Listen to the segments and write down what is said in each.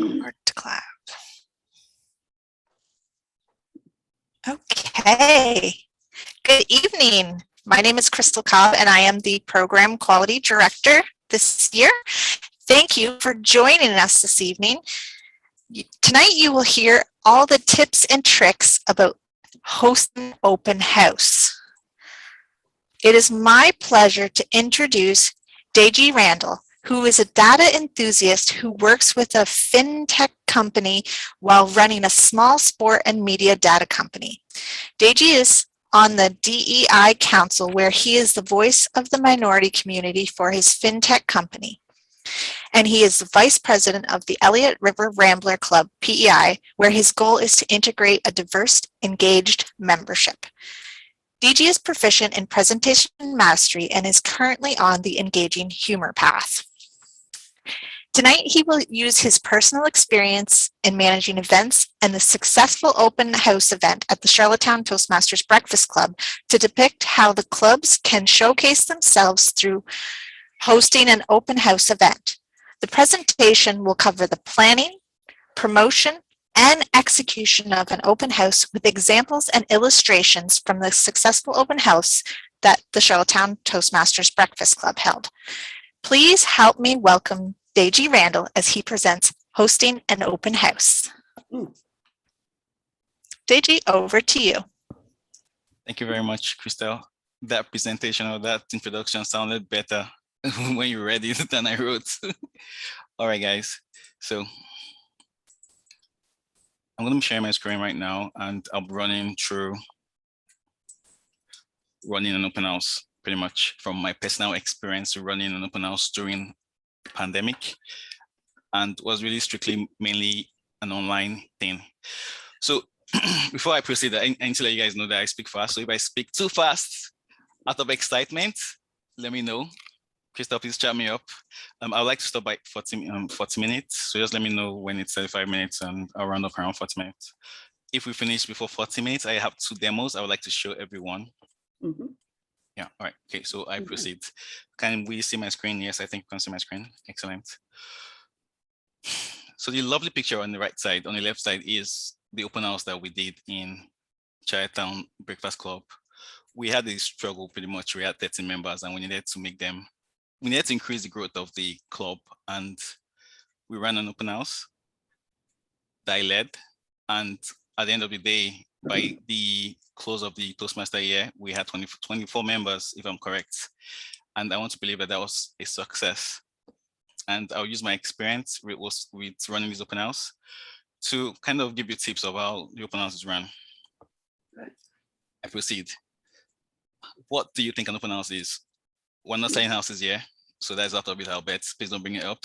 Start to clap. Okay. Good evening. My name is Crystal Cobb, and I am the Program Quality Director this year. Thank you for joining us this evening. Tonight you will hear all the tips and tricks about hosting open house. It is my pleasure to introduce Deji Randle, who is a data enthusiast who works with a fintech company while running a small sport and media data company. Deji is on the DEI Council, where he is the voice of the minority community for his fintech company. And he is the vice president of the Elliott River Rambler Club, PEI, where his goal is to integrate a diverse, engaged membership. Deji is proficient in presentation mastery and is currently on the engaging humor path. Tonight, he will use his personal experience in managing events and the successful open house event at the Charlottetown Toastmasters Breakfast Club to depict how the clubs can showcase themselves through hosting an open house event. The presentation will cover the planning, promotion, and execution of an open house with examples and illustrations from the successful open house that the Charlottetown Toastmasters Breakfast Club held. Please help me welcome Deji Randle as he presents Hosting an Open House. Deji, over to you. Thank you very much, Crystal. That presentation or that introduction sounded better when you read it than I wrote. All right, guys. So I'm going to share my screen right now, and I'm running through running an open house, pretty much from my personal experience running an open house during the pandemic, and was really strictly mainly an online thing. So before I proceed, I need to let you guys know that I speak fast. So if I speak too fast out of excitement, let me know. Crystal, please chat me up. I'd like to stop by 40 minutes. So just let me know when it's 35 minutes and I'll round up around 40 minutes. If we finish before 40 minutes, I have 2 demos I would like to show everyone. Yeah, all right, okay, so I proceed. Can we see my screen? Yes, I think we can see my screen. Excellent. So the lovely picture on the right side, on the left side is the open house that we did in Charlottetown Breakfast Club. We had a struggle pretty much. We had 13 members and we needed to increase the growth of the club, and we ran an open house that I led. And at the end of the day, by the close of the Toastmaster year, we had 24 members, if I'm correct. And I want to believe that that was a success. And I'll use my experience with running this open house to kind of give you tips of how the open house is run. I proceed. What do you think an open house is? We're not selling houses here, so that's out of it, I'll bet. Please don't bring it up.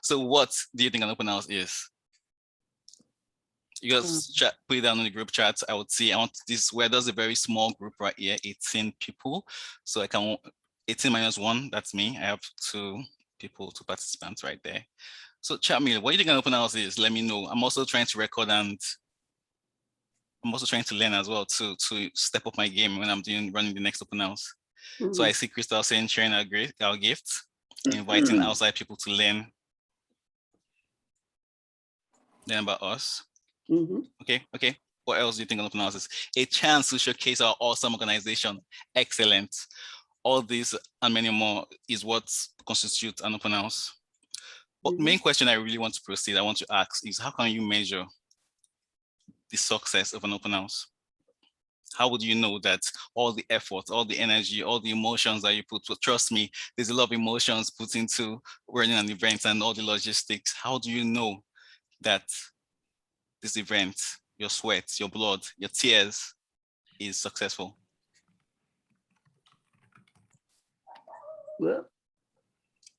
So what do you think an open house is? You guys put it down in the group chat. I would see, I want this, where there's a very small group right here, 18 people. So I can, 18 minus 1, that's me. I have 2 people, 2 participants right there. So chat me, what do you think an open house is? Let me know. I'm also trying to record, and I'm also trying to learn as well to step up my game when I'm running the next open house. So I see Crystal saying sharing our gifts, inviting outside people to learn about us. Okay. What else do you think an open house is? A chance to showcase our awesome organization. Excellent. All this and many more is what constitutes an open house. But the main question I really want to ask is, how can you measure the success of an open house? How would you know that all the effort, all the energy, all the emotions that you put, trust me, there's a lot of emotions put into running an event and all the logistics. How do you know that this event, your sweat, your blood, your tears is successful? Well,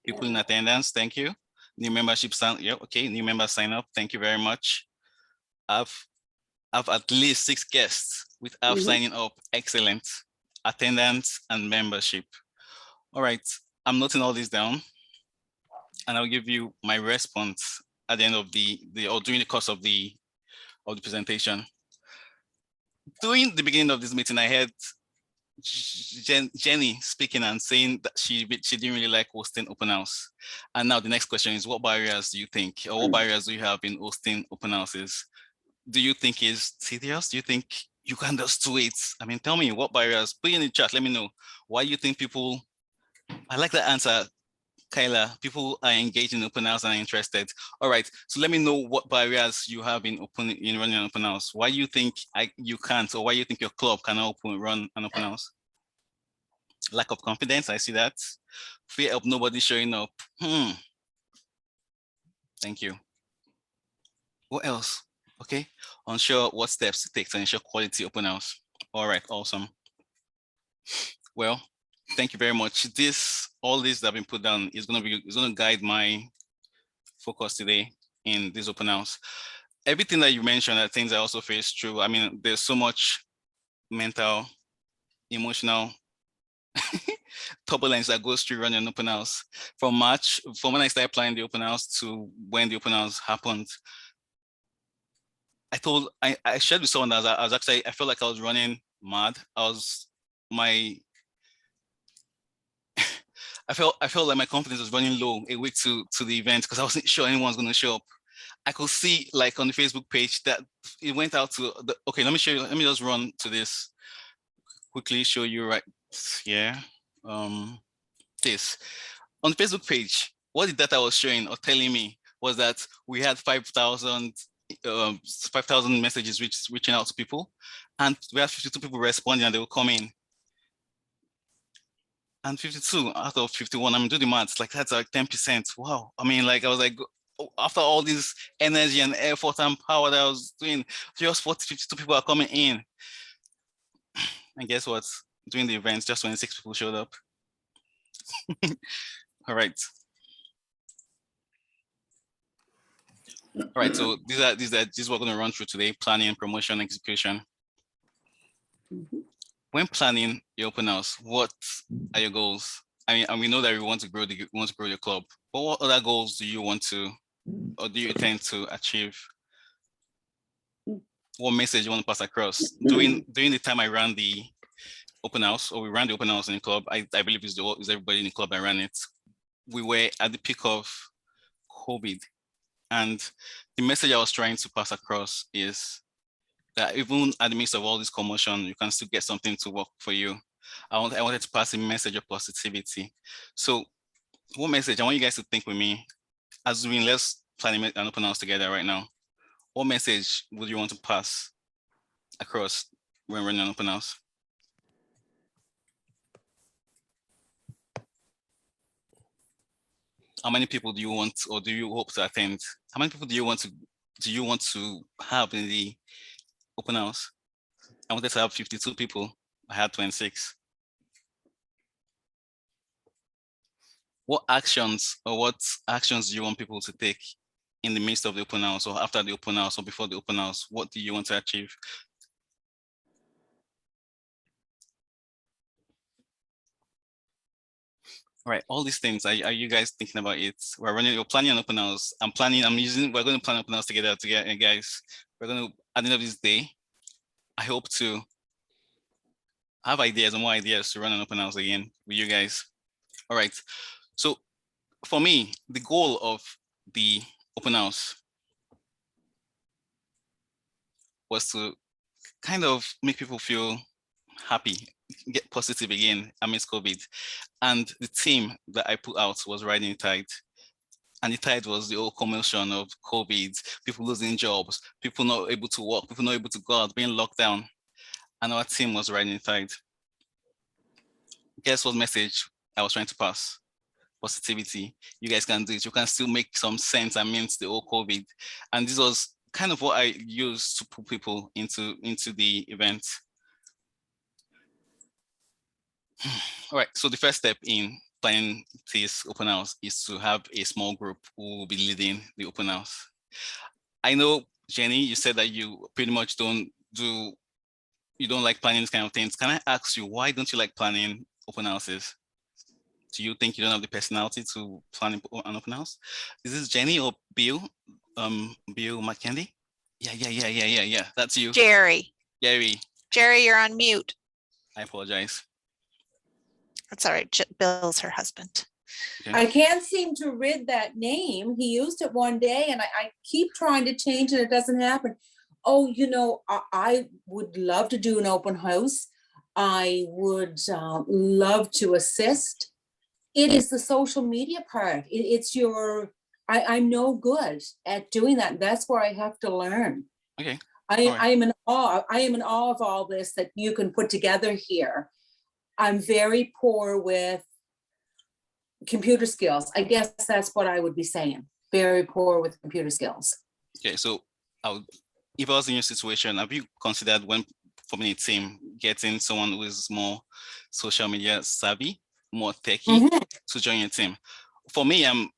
people in attendance, thank you. New membership sign, yeah, okay, new members sign up, thank you very much. I've at least 6 guests without signing up. Excellent. Attendance and membership. All right, I'm noting all this down, and I'll give you my response at the end of or during the course of the presentation. During the beginning of this meeting, I heard Jenny speaking and saying that she didn't really like hosting open house. And now the next question is, what barriers do you think, or what barriers do you have in hosting open houses? Do you think is serious? Do you think you can just do it? I mean, tell me what barriers, put in the chat, let me know why you think people, I like that answer, Kyla, people are engaged in open house and are interested. All right, so let me know what barriers you have in running an open house. Why you think you can't, or why you think your club cannot run an open house? Lack of confidence, I see that. Fear of nobody showing up. Thank you. What else? Okay, unsure what steps to take to ensure quality open house. All right, awesome. Well, thank you very much. All this that have been put down is going to guide my focus today in this open house. Everything that you mentioned are things I also face through. I mean, there's so much mental, emotional turbulence that goes through running an open house. From when I started planning the open house to when the open house happened, I shared with someone that I felt like I was running mad. I felt like my confidence was running low a week to the event because I wasn't sure anyone was going to show up. I could see like on the Facebook page that it went out to okay, let me show you. Let me just run to this quickly, show you right here. This on the Facebook page, what the data was showing or telling me was that we had 5,000 messages reaching out to people, and we had 52 people responding, and they will come in. And 52 out of 51, I mean, do the maths, like that's like 10%. Wow. I mean, like I was like, after all this energy and effort and power that I was doing, just 52 people are coming in. And guess what? During the events, just 26 people showed up. All right. All right, so these are what we're gonna run through today: planning, promotion, execution. When planning your open house, what are your goals? I mean, and we know that we want to grow your club, but what other goals do you want to, or do you intend to achieve? What message you want to pass across? During the time I ran the open house, or we ran the open house in the club, I believe it's everybody in the club that ran it. We were at the peak of COVID, and the message I was trying to pass across is that even at the midst of all this commotion, you can still get something to work for you. I wanted to pass a message of positivity. So what message? I want you guys to think with me as let's plan an open house together right now. What message would you want to pass across when running an open house? How many people do you want, or do you hope to attend? How many people do you want to have in the open house? I wanted to have 52 people. I had 26. What actions do you want people to take in the midst of the open house, or after the open house, or before the open house? What do you want to achieve? All right, all these things, are you guys thinking about it? You're planning an open house. We're going to plan an open house together, guys. We're going to, at the end of this day, I hope to have more ideas to run an open house again with you guys. All right, so for me, the goal of the open house was to kind of make people feel happy, get positive again amidst COVID. And the theme that I put out was Riding the Tide. And the tide was the old commotion of COVID, people losing jobs, people not able to work, people not able to go out, being locked down. And our team was Riding the Tide. Guess what message I was trying to pass? Positivity. You guys can do it. You can still make some sense amidst the old COVID. And this was kind of what I used to put people into the event. All right, so the first step in planning this open house is to have a small group who will be leading the open house. I know, Jenny, you said that you pretty much don't like planning these kind of things. Can I ask you, why don't you like planning open houses? Do you think you don't have the personality to plan an open house? Is this Jenny or Bill? Bill McKendy? Yeah. That's you. Jerry. Jerry. Jerry, you're on mute. I apologize. That's all right. Bill's her husband. Okay. I can't seem to read that name. He used it one day and I keep trying to change it. It doesn't happen. Oh, I would love to do an open house. I would love to assist. It is the social media part. I'm no good at doing that. That's where I have to learn. Okay. I am in awe. I am in awe of all this that you can put together here. I'm very poor with computer skills. I guess that's what I would be saying. Very poor with computer skills. Okay. So if I was in your situation, have you considered when forming a team, getting someone who is more social media savvy, more techie to join your team? For me, I'm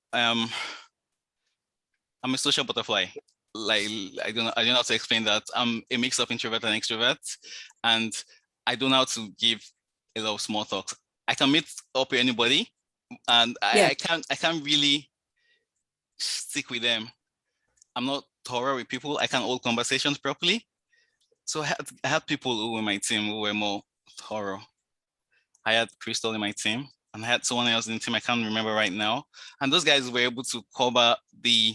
a social butterfly. Like I don't know how to explain that. I'm a mix of introvert and extrovert, and I don't know how to give a lot of small talks. I can meet up with anybody, and I can't really stick with them. I'm not thorough with people. I can't hold conversations properly. So I had people who were in my team who were more thorough. I had Crystal in my team, and I had someone else in the team I can't remember right now. And those guys were able to cover the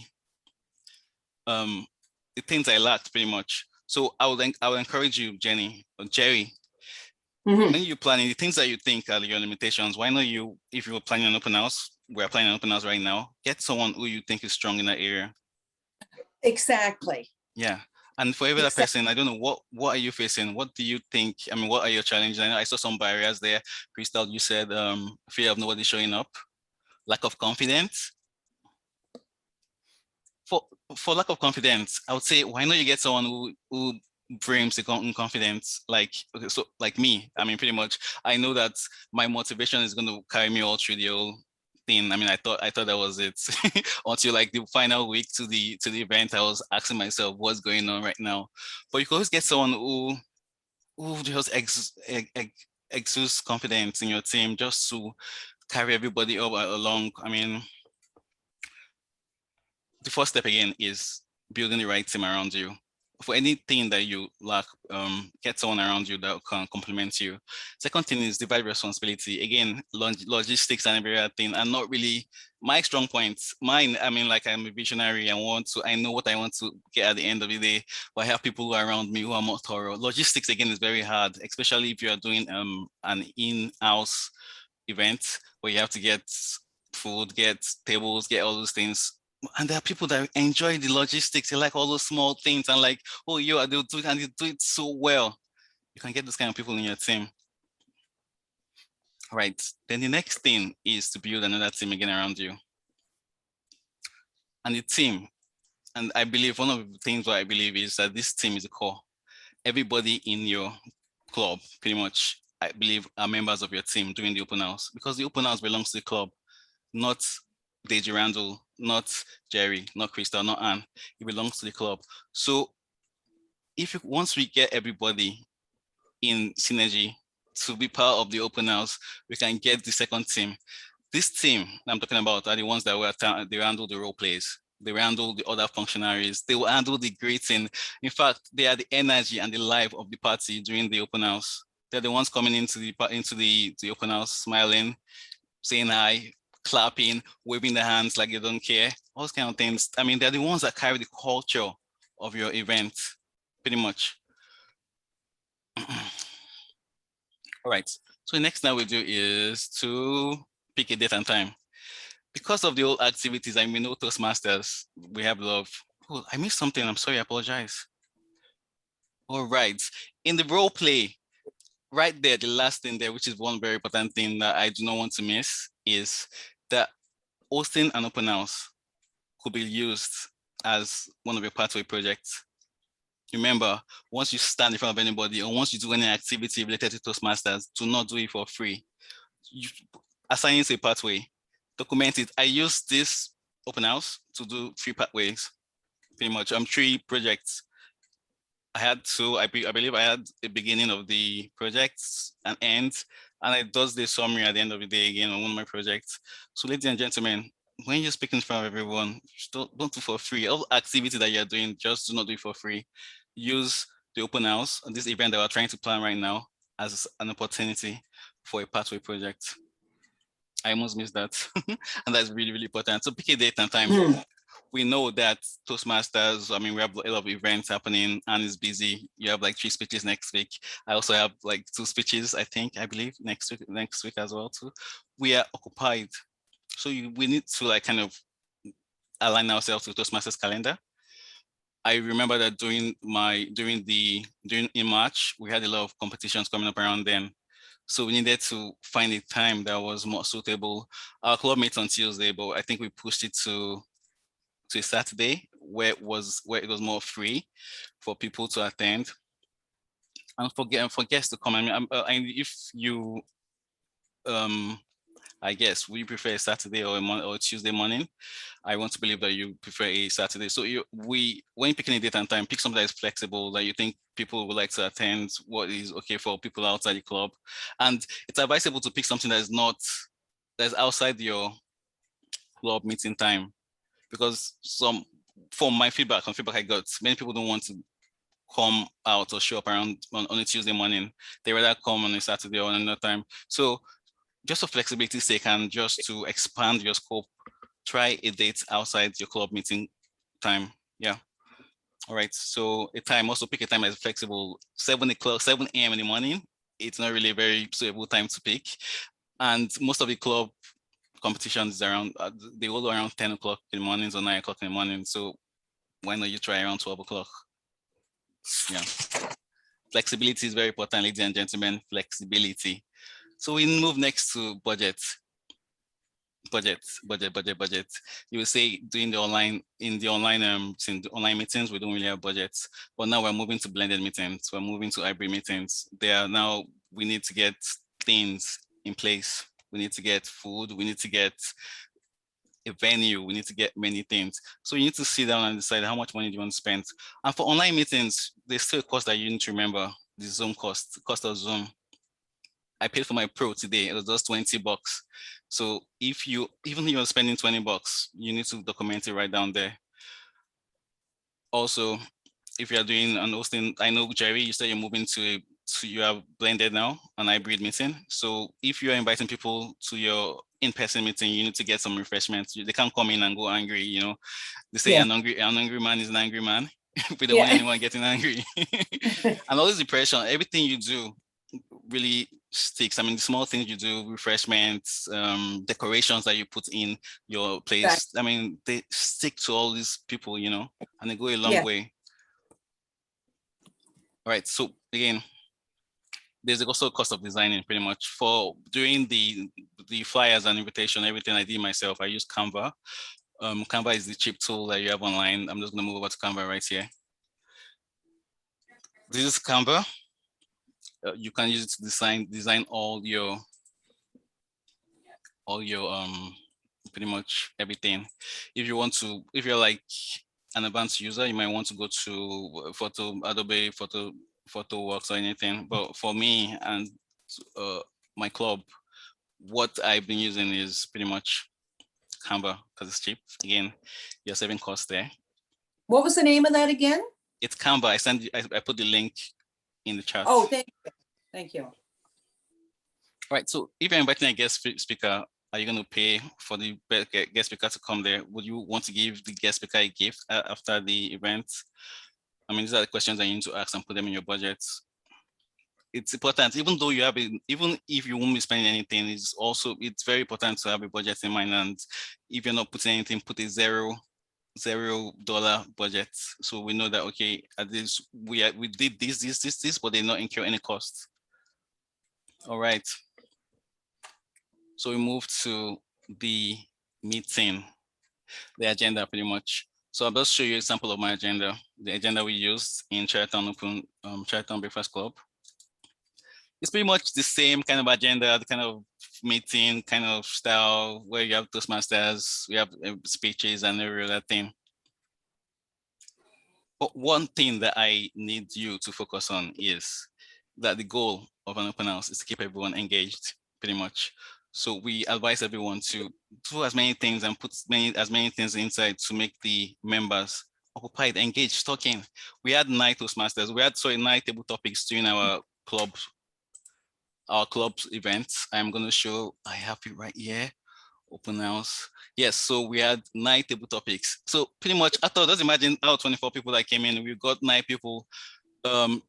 things I lacked pretty much. So I would encourage you, Jenny or Jerry, when you're planning the things that you think are your limitations, why not you, if you're planning an open house, we're planning an open house right now, get someone who you think is strong in that area. Exactly. Yeah. And for every other person, I don't know, what are you facing? What do you think? I mean, what are your challenges? I know I saw some barriers there. Crystal, you said fear of nobody showing up, lack of confidence. For lack of confidence, I would say, why not you get someone who brings the confidence, like me. I mean, pretty much, I know that my motivation is going to carry me all through the whole thing. I mean, I thought that was it until like the final week to the event. I was asking myself, what's going on right now? But you can always get someone who just exudes confidence in your team, just to carry everybody along. I mean, the first step again is building the right team around you. For anything that you lack, get someone around you that can complement you. Second thing is divide responsibility. Again, logistics and every other thing are not really my strong points. Mine, I mean, like, I'm a visionary. I know what I want to get at the end of the day, but I have people who are around me who are more thorough. Logistics, again, is very hard, especially if you are doing an in-house event where you have to get food, get tables, get all those things. And there are people that enjoy the logistics. They like all those small things and like, oh, they'll do it and they do it so well. You can get those kind of people in your team. All right. Then the next thing is to build another team again around you. And the team, and I believe one of the things what I believe is that this team is the core. Everybody in your club, pretty much, I believe, are members of your team during the open house, because the open house belongs to the club, not Deji Randle, not Jerry, not Crystal, not Anne. It belongs to the club. So once we get everybody in synergy to be part of the open house, we can get the second team. This team I'm talking about are the ones that they handle the role plays. They handle the other functionaries. They will handle the greeting. In fact, they are the energy and the life of the party during the open house. They're the ones coming into the open house, smiling, saying hi, clapping, waving their hands like they don't care, all those kind of things. I mean, they're the ones that carry the culture of your event, pretty much. All right. So the next thing we do is to pick a date and time. Because of the old activities, I mean, no Toastmasters, we have love. Oh, I missed something. I'm sorry. I apologize. All right. In the role play, right there, the last thing there, which is one very important thing that I do not want to miss, is that hosting an open house could be used as one of your pathway projects. Remember, once you stand in front of anybody or once you do any activity related to Toastmasters, do not do it for free. You assign it to a pathway, document it. I use this open house to do 3 pathways, pretty much. 3 projects. I had 2, I believe I had the beginning of the projects and end, and I does the summary at the end of the day again on one of my projects. So ladies and gentlemen, when you're speaking in front of everyone, don't do for free. All activity that you're doing, just do not do it for free. Use the open house, this event that we're trying to plan right now, as an opportunity for a pathway project. I almost missed that. And that's really, really important. So pick a date and time. We know that Toastmasters, I mean, we have a lot of events happening and it's busy. You have like 3 speeches next week. I also have like 2 speeches, I believe next week as well too. We are occupied. So we need to like kind of align ourselves with Toastmasters calendar. I remember that during in March, we had a lot of competitions coming up around then. So we needed to find a time that was more suitable. Our club meets on Tuesday, but I think we pushed it to a Saturday where it was more free for people to attend and for guests to come. I mean, if you, I guess we prefer a Saturday or a Tuesday morning. I want to believe that you prefer a Saturday. So when you're picking a date and time, pick something that is flexible, that you think people would like to attend, what is okay for people outside the club. And it's advisable to pick something that's outside your club meeting time. Because from my feedback I got, many people don't want to come out or show up around on a Tuesday morning. They rather come on a Saturday or another time. So just for flexibility's sake and just to expand your scope, try a date outside your club meeting time. Yeah. All right. So a time, also pick a time that's flexible. 7 a.m. in the morning. It's not really a very suitable time to pick. And most of the club competitions around, they all around 10 o'clock in the mornings or 9 o'clock in the morning. So why not you try around 12 o'clock? Yeah. Flexibility is very important, ladies and gentlemen, flexibility. So we move next to budget. You will say in the online meetings, we don't really have budgets, but now we're moving to blended meetings. We're moving to hybrid meetings. We need to get things in place. We need to get food. We need to get a venue. We need to get many things. So you need to sit down and decide how much money do you want to spend. And for online meetings, there's still a cost that you need to remember, the Zoom cost of Zoom. I paid for my Pro today. It was just $20. So even if you're spending $20, you need to document it right down there. Also, if you're doing an hosting, I know Jerry, you said you're moving you have blended now, an hybrid meeting. So if you're inviting people to your in-person meeting, you need to get some refreshments. They can't come in and go angry, you know. They say an angry man is an angry man. We don't want anyone getting angry. And always the pressure, everything you do really sticks. I mean, the small things you do, refreshments, decorations that you put in your place. Right. I mean, they stick to all these people, you know, and they go a long way. All right. So again, there's also a cost of designing pretty much. For doing the flyers and invitation, everything I did myself, I use Canva. Canva is the cheap tool that you have online. I'm just gonna move over to Canva right here. This is Canva. You can use it to design all your pretty much everything. If you're like an advanced user, you might want to go to Adobe PhotoWorks or anything. But for me and my club, what I've been using is pretty much Canva because it's cheap. Again, you're saving costs there. What was the name of that again? It's Canva. I put the link in the chat. Oh, thank you. Thank you. All right. So if you're inviting a guest speaker, are you going to pay for the guest speaker to come there? Would you want to give the guest speaker a gift after the event? I mean, these are the questions that you need to ask and put them in your budget. It's important, even if you won't be spending anything, it's very important to have a budget in mind. And if you're not putting anything, put a $0 budget. So we know that, okay, at this, we did this, but they not incur any cost. All right. So we move to the meeting, the agenda pretty much. So I'll just show you an example of my agenda, the agenda we used in Chinatown Breakfast Club. It's pretty much the same kind of agenda, the kind of meeting kind of style where you have Toastmasters, we have speeches and every other thing. But one thing that I need you to focus on is that the goal of an open house is to keep everyone engaged, pretty much. So we advise everyone to do as many things and put as many things inside to make the members occupied, engaged, talking. We had 9 Toastmasters. We had 9 table topics during our club our club's events. I'm going to show, I have it right here, open house. Yes, so we had 9 table topics. So pretty much, I thought, just imagine out 24 people that came in, we got 9 people.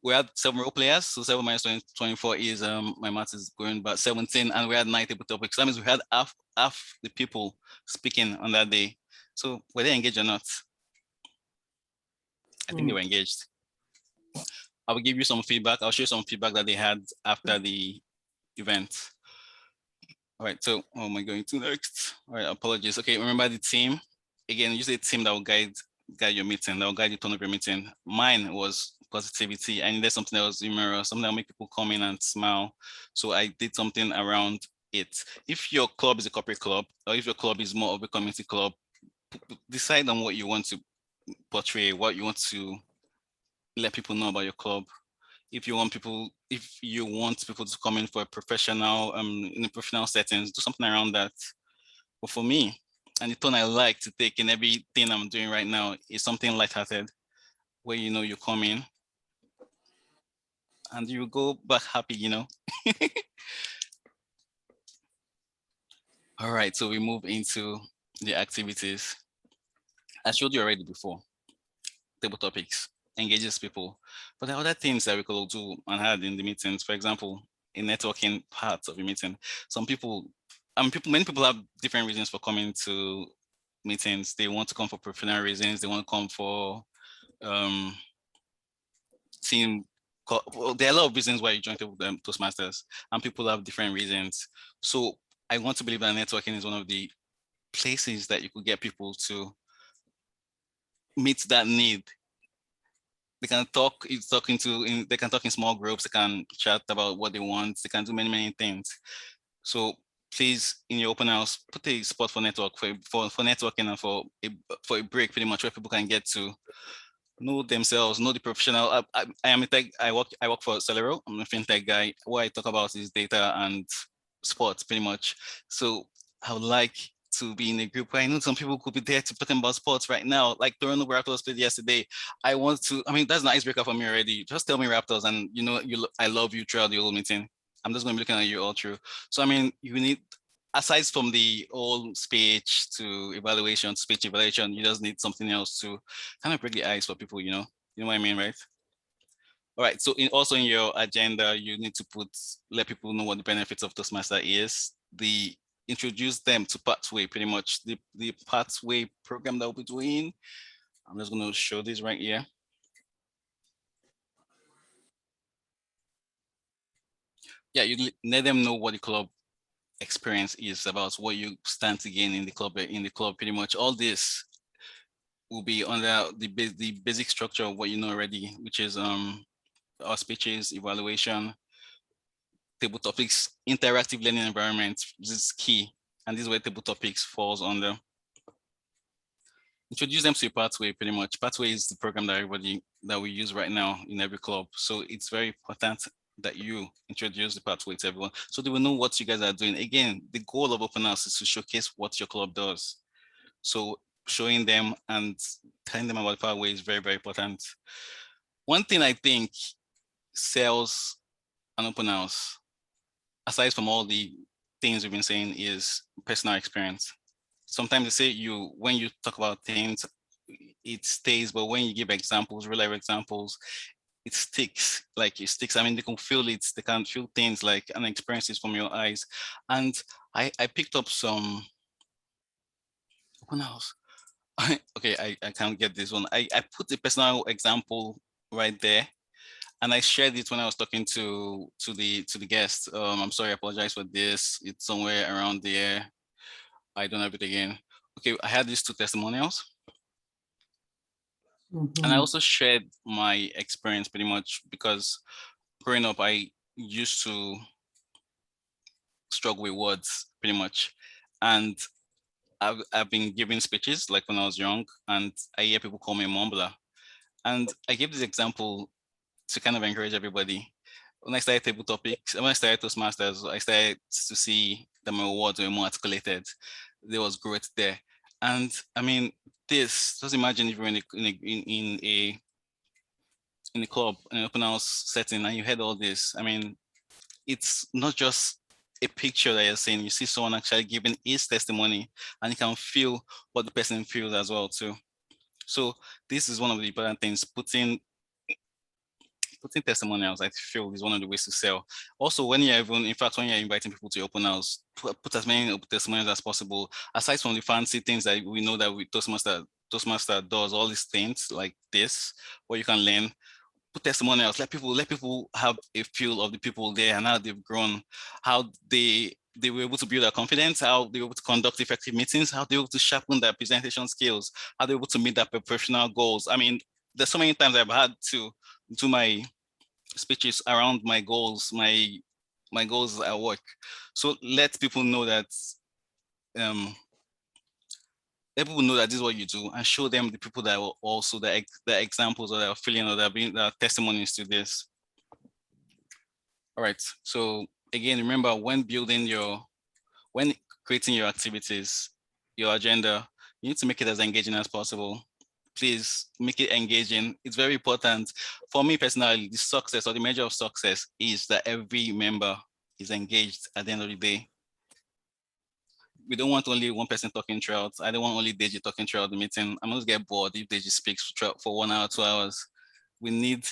We had 7 role players, so 7 minus 24 is, my math is going about 17, and we had 9 table topics. That means we had half the people speaking on that day. So were they engaged or not? I think they were engaged. I will give you some feedback. I'll show you some feedback that they had after the event. All right, so what am I going to next? All right, apologies. Okay, remember the team. Again, use a team that will guide your meeting, that will guide the tone of your meeting. Mine was positivity. I needed something that was humorous, something that will make people come in and smile. So I did something around it. If your club is a corporate club, or if your club is more of a community club, decide on what you want to portray, what you want to let people know about your club. If you want people to come in for a professional, in a professional settings, do something around that. But for me, and the tone I like to take in everything I'm doing right now is something lighthearted, where you come in and you go back happy. All right, so we move into the activities. I showed you already before. Table topics engages people, but there are other things that we could do and had in the meetings. For example, a networking part of a meeting. Many people have different reasons for coming to meetings. They want to come for professional reasons. They want to come for team. Well, there are a lot of reasons why you join Toastmasters, and people have different reasons. So I want to believe that networking is one of the places that you could get people to meet that need. They can talk. They can talk in small groups. They can chat about what they want. They can do many things. So please, in your open house, put a spot for networking and for a break, pretty much, where people can get to know themselves, know the professional. I am a tech. I work for Celero. I'm a fintech guy. What I talk about is data and sports, pretty much. So I would like to be in a group where I know some people could be there to talk about sports right now, like Toronto Raptors played yesterday. That's an icebreaker for me already. Just tell me Raptors, and I love you throughout the whole meeting. I'm just going to be looking at you all through. So you need, aside from the whole speech evaluation, you just need something else to kind of break the ice for people. You know what I mean, right? All right. So also in your agenda, you need to let people know what the benefits of Toastmaster is. Introduce them to Pathway, pretty much the Pathway program that we'll be doing. I'm just going to show this right here. Yeah, you let them know what the club experience is about, what you stand to gain in the club. Pretty much all this will be under the basic structure of what you know already, which is our speeches, evaluation, table topics, interactive learning environment. This is key, and this is where table topics falls under. Introduce them to a Pathway, pretty much. Pathway is the program that we use right now in every club. So it's very important that you introduce the Pathway to everyone, so they will know what you guys are doing. Again, the goal of open house is to showcase what your club does. So showing them and telling them about Pathway is very important. One thing I think sells an open house, aside from all the things we've been saying, is personal experience. Sometimes they say when you talk about things, it stays, but when you give examples, real life examples, it sticks. Like it sticks. They can feel it. They can feel things like and experiences from your eyes. And I picked up some open house. Okay, I can't get this one. I put the personal example right there, and I shared it when I was talking to the guest. I'm sorry, I apologize for this. It's somewhere around there. I don't have it again. Okay, I had these 2 testimonials. And I also shared my experience pretty much because growing up, I used to struggle with words pretty much. And I've been giving speeches like when I was young, and I hear people call me a mumbler. And I gave this example to kind of encourage everybody. When I started table topics, when I started Toastmasters, I started to see that my words were more articulated. There was growth there. And just imagine if you're in a club, in an open house setting, and you heard all this. it's not just a picture that you're seeing. You see someone actually giving his testimony, and you can feel what the person feels as well too. So this is one of the important things. Putting testimonials, I feel, is one of the ways to sell. Also, when you're in fact, when you're inviting people to your open house, put as many testimonials as possible. Aside from the fancy things that we know that Toastmaster does, all these things like this, where you can learn. Put testimonials. Let people have a feel of the people there and how they've grown, how they were able to build their confidence, how they were able to conduct effective meetings, how they were able to sharpen their presentation skills, how they were able to meet their professional goals. I mean, there's so many times I've had to do my speeches around my goals, my goals at work. So let people know that let people know that this is what you do, and show them the people that will also the examples or that are feeling or that are being testimonies to this. All right. So again, remember when creating your activities, your agenda, you need to make it as engaging as possible. Please make it engaging. It's very important. For me personally, the success or the measure of success is that every member is engaged at the end of the day. We don't want only one person talking throughout. I don't want only Deji talking throughout the meeting. I'm going to get bored if Deji speaks for 1 hour, 2 hours. We need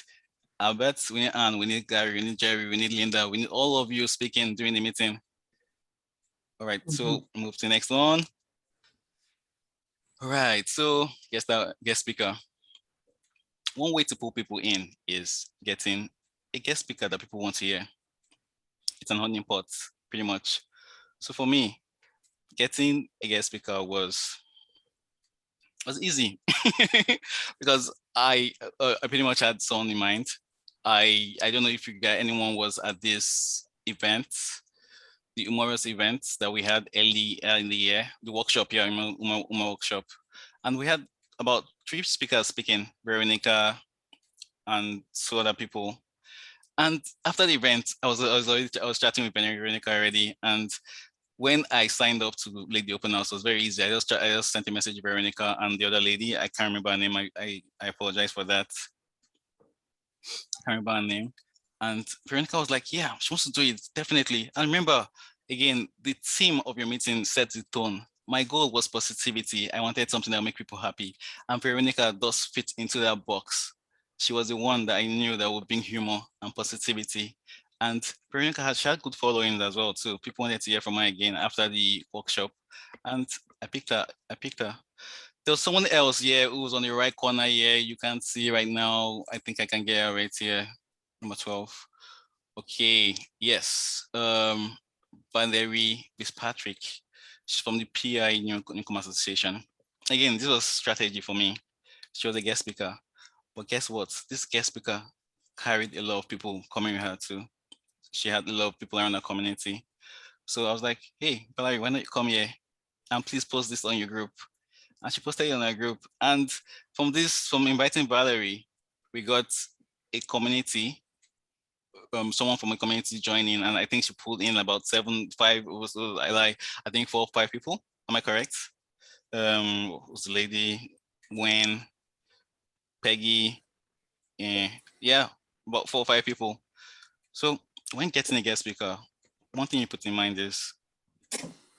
Albert, we need Anne, we need Gary, we need Jerry, we need Linda, we need all of you speaking during the meeting. All right, so move to the next one. All right, so guest speaker. One way to pull people in is getting a guest speaker that people want to hear. It's an honey pot, pretty much. So for me, getting a guest speaker was easy because I pretty much had someone in mind. I don't know if anyone was at this event, the humorous events that we had early in the year, the workshop here, Humor workshop, and we had about 3 speakers speaking, Veronica and 2 other people. And after the event, I was chatting with Veronica already, and when I signed up to lead the open house, it was very easy. I just sent a message to Veronica and the other lady. I can't remember her name. I apologize for that. I can't remember her name. And Veronica was like, yeah, she wants to do it, definitely. And remember, again, the theme of your meeting sets the tone. My goal was positivity. I wanted something that would make people happy. And Veronica does fit into that box. She was the one that I knew that would bring humor and positivity. And Veronica had good followings as well too. People wanted to hear from her again after the workshop. And I picked her. There was someone else here who was on the right corner here. You can't see right now. I think I can get her right here. Number 12. Okay, yes. Valerie Fitzpatrick. She's from the PI Newcomer Association. Again, this was strategy for me. She was a guest speaker. But guess what? This guest speaker carried a lot of people coming with her too. She had a lot of people around her community. So I was like, hey, Valerie, why don't you come here and please post this on your group? And she posted it on her group. And from inviting Valerie, we got a community, someone from a community joining, and I think she pulled in about 5, I think 4 or 5 people. Am I correct? Was the lady, Gwen, Peggy, yeah, about 4 or 5 people. So when getting a guest speaker, one thing you put in mind is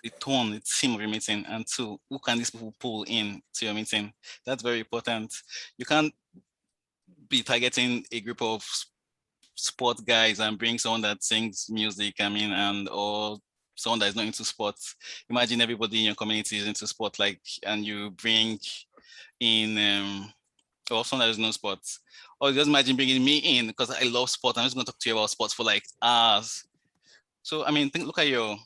the tone, the theme of your meeting, and 2, who can these people pull in to your meeting? That's very important. You can't be targeting a group of sport guys and bring someone that sings music, or someone that is not into sports. Imagine everybody in your community is into sport, and you bring in or someone that is no sports. Or just imagine bringing me in because I love sport. I'm just going to talk to you about sports for hours. So, look at your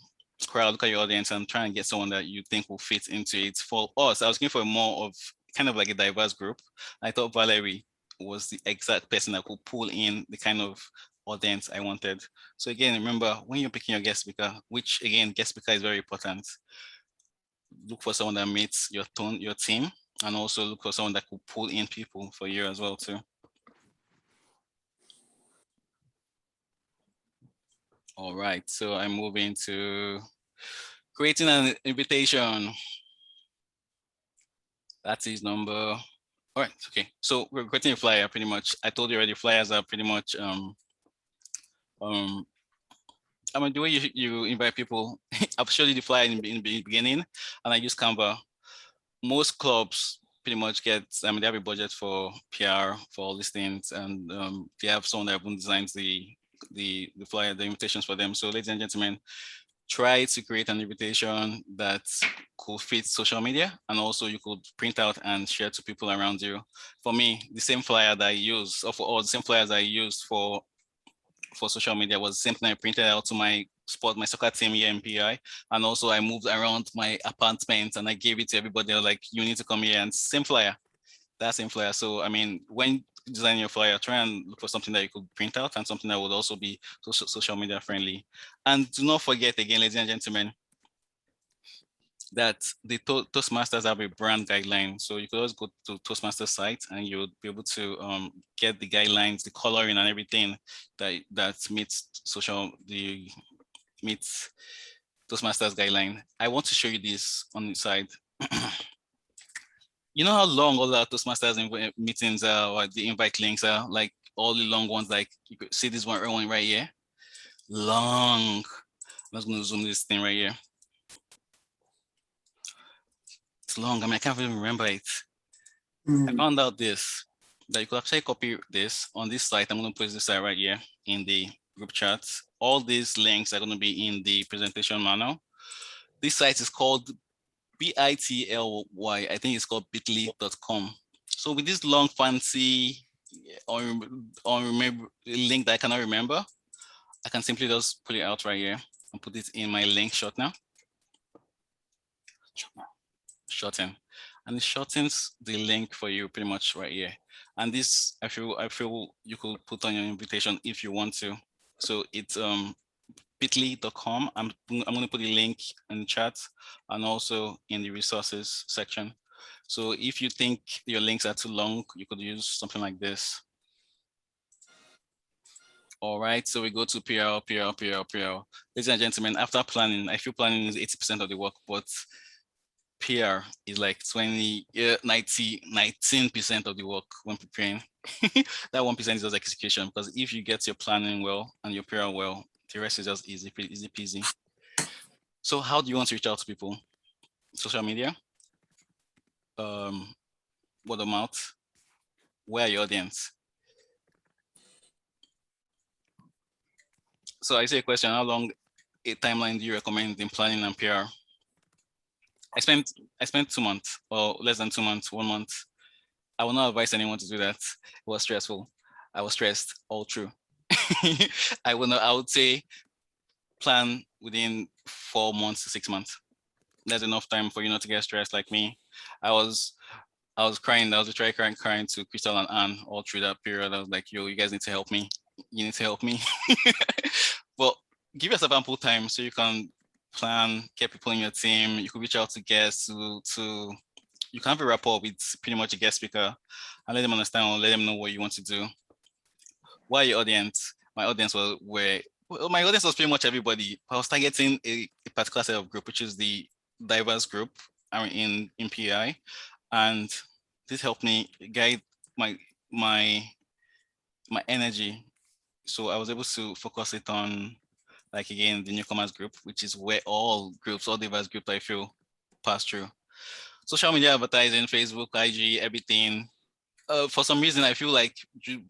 crowd, look at your audience, and try and get someone that you think will fit into it. For us, I was looking for more of kind of like a diverse group. I thought Valerie was the exact person that could pull in the kind of audience I wanted. So again, remember, when you're picking your guest speaker, which again, guest speaker is very important, look for someone that meets your tone, your team, and also look for someone that could pull in people for you as well too. All right, so I'm moving to creating an invitation. That is number. All right, okay. So we're creating a flyer pretty much. I told you already, flyers are pretty much I mean, the way you invite people, I've showed you the flyer in the beginning, and I use Canva. Most clubs pretty much get, I mean, they have a budget for PR for all these things, and they have someone that designs the flyer, the invitations for them. So, ladies and gentlemen, try to create an invitation that could fit social media, and also you could print out and share to people around you. For me, the same flyer that I use, or the same flyers I used for social media was simply I printed out to my soccer team here in PI. And also I moved around my apartment and I gave it to everybody. I was like, you need to come here, and same flyer, that same flyer. So, I mean, when designing your flyer, try and look for something that you could print out and something that would also be social media friendly. And do not forget, again, ladies and gentlemen, that the Toastmasters have a brand guideline. So you could always go to Toastmasters site and you would be able to get the guidelines, the coloring and everything that meets meets Toastmasters guideline. I want to show you this on the side. You know how long all the Toastmasters meetings are, or the invite links are, like all the long ones, like you could see this one right here. Long. I'm just going to zoom this thing right here. It's long. I mean, I can't even remember it. I found out this, that you could actually copy this on this site. I'm going to put this site right here in the group chat. All these links are going to be in the presentation manual. This site is called bit.ly. I think it's called bit.ly.com. So with this long, fancy, unremember link that I cannot remember, I can simply just pull it out right here and put it in my link short now. Shorten, and it shortens the link for you pretty much right here. And this, I feel you could put on your invitation if you want to. So it's bit.ly.com. I'm going to put the link in the chat and also in the resources section. So if you think your links are too long, you could use something like this. All right, so we go to PR. Ladies and gentlemen, after planning, I feel planning is 80% of the work, but PR is like 19% of the work when preparing. That 1% is just execution, because if you get your planning well and your PR well, the rest is just easy peasy. So how do you want to reach out to people? Social media, word of mouth. Where are your audience? So I say a question, how long a timeline do you recommend in planning and PR? I spent 2 months, or less than 2 months, 1 month. I will not advise anyone to do that. It was stressful. I was stressed all through. I would say plan within 4 months to 6 months. There's enough time for you not to get stressed like me. I was crying. I was literally crying to Crystal and Anne all through that period. I was like, yo, you guys need to help me. You need to help me. Well, give yourself ample time so you can plan, get people in your team. You could reach out to guests to you can have a rapport with pretty much a guest speaker and let them understand or let them know what you want to do. Why your audience? My audience was pretty much everybody. I was targeting a particular set of group, which is the diverse group in PI, and this helped me guide my energy. So I was able to focus it on, like, again, the newcomers group, which is where all diverse groups I feel pass through. Social media advertising, Facebook, IG, everything. For some reason, I feel like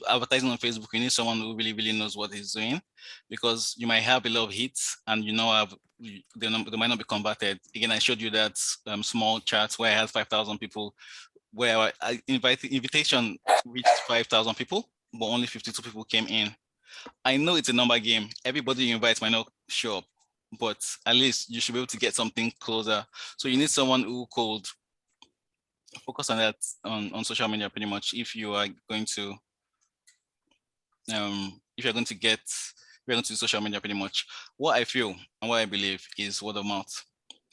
advertising on Facebook, you need someone who really, really knows what he's doing, because you might have a lot of hits and they might not be converted. Again, I showed you that small chart where I had 5,000 people, where invitation reached 5,000 people, but only 52 people came in. I know it's a number game. Everybody you invite might not show up, but at least you should be able to get something closer. So you need someone who could focus on that on social media pretty much if you are going to do social media pretty much. What I feel and what I believe is word of mouth,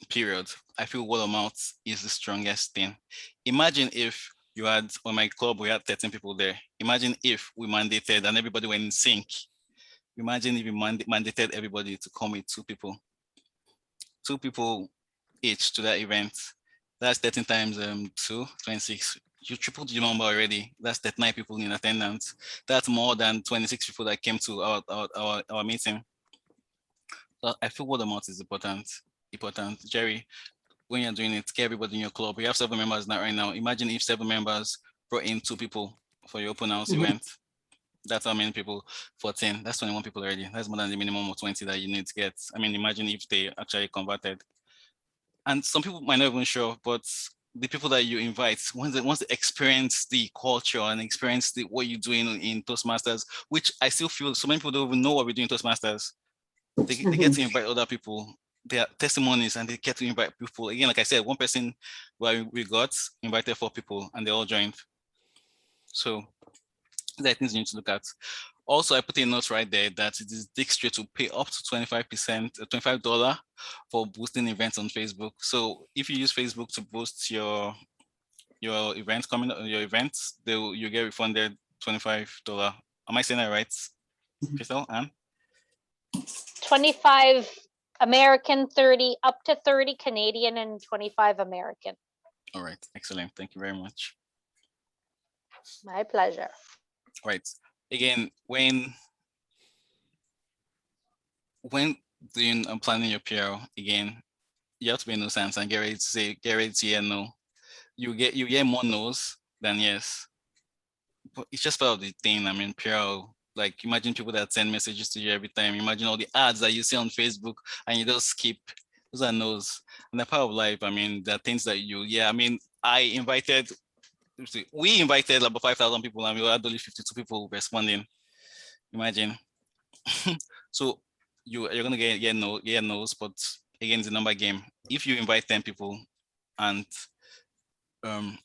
period. I feel word of mouth is the strongest thing. Imagine if you had, on my club, we had 13 people there. Imagine if we mandated and everybody went in sync. Imagine if we mandated everybody to come with 2 people each to that event. That's 13 times 2, 26. You tripled the number already. That's 39 people in attendance. That's more than 26 people that came to our meeting. I feel word of mouth is important. Jerry, when you're doing it, get everybody in your club. You have 7 members now right now. Imagine if 7 members brought in 2 people for your open house event. That's how many people, 14, that's 21 people already. That's more than the minimum of 20 that you need to get. I mean, imagine if they actually converted. And some people might not even show, but the people that you invite, once they experience the culture and experience what you're doing in Toastmasters, which I still feel so many people don't even know what we do in Toastmasters. They get to invite other people, their testimonies, and they get to invite people. Again, like I said, one person where we got invited 4 people and they all joined. So there are things you need to look at. Also, I put a note right there that it is dexterous to pay up to 25%, $25 for boosting events on Facebook. So if you use Facebook to boost your events coming up, your events, you get refunded $25. Am I saying that right, Crystal? Anne? 25 American, 30 up to 30 Canadian, and 25 American. All right, excellent. Thank you very much. My pleasure. Right. Again, when doing and planning your PR, again, you have to be no sense and get ready to hear no. You get more no's than yes. But it's just part of the thing. I mean, PR, like imagine people that send messages to you every time. Imagine all the ads that you see on Facebook and you just skip. Those are no's. And they're part of life. I mean, there are things that I mean, we invited about 5,000 people and we had only 52 people responding. Imagine. So you're gonna get no's, but again, it's a number game. If you invite 10 people and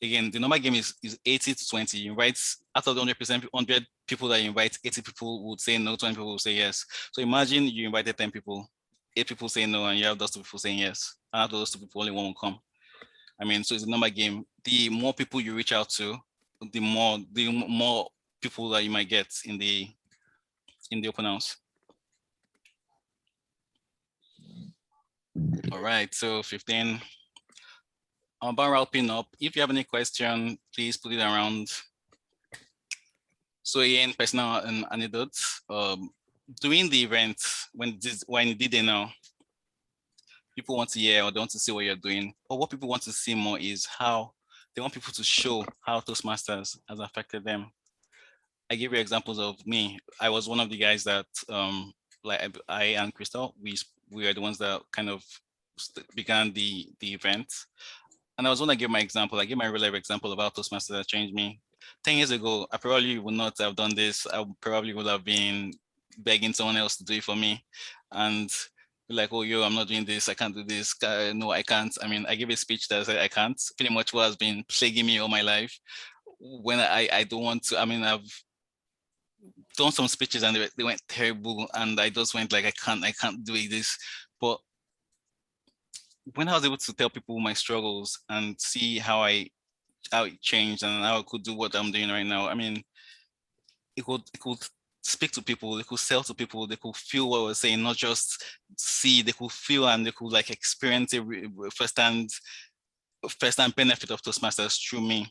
again, the number game is 80 to 20. You invite out of the 100 people that you invite, 80 people would say no, 20 people will say yes. So imagine you invited 10 people, 8 people say no, and you have those 2 people saying yes. And out of those 2 people, only 1 will come. I mean, so it's a number game. The more people you reach out to, the more people that you might get in the open house. All right, so 15. About wrapping up, if you have any question, please put it around. So again, personal anecdotes. During the event, when you did it now, people want to hear or they want to see what you're doing. Or what people want to see more is how they want people to show how Toastmasters has affected them. I give you examples of me. I was one of the guys that, like I and Crystal, we are the ones that kind of began the event. And I was one that gave my example. I gave my real life example of how Toastmasters that changed me. 10 years ago, I probably would not have done this. I probably would have been begging someone else to do it for me. And be like, oh, yo, I'm not doing this. I can't do this. No, I can't. I mean, I gave a speech that said I can't. Pretty much what has been plaguing me all my life. When I don't want to, I mean, I've done some speeches and they went terrible. And I just went like, I can't do this. But when I was able to tell people my struggles and see how it changed and how I could do what I'm doing right now, I mean, it could speak to people, they could sell to people, they could feel what we're saying, not just see, they could feel and they could like experience a first-hand benefit of Toastmasters through me.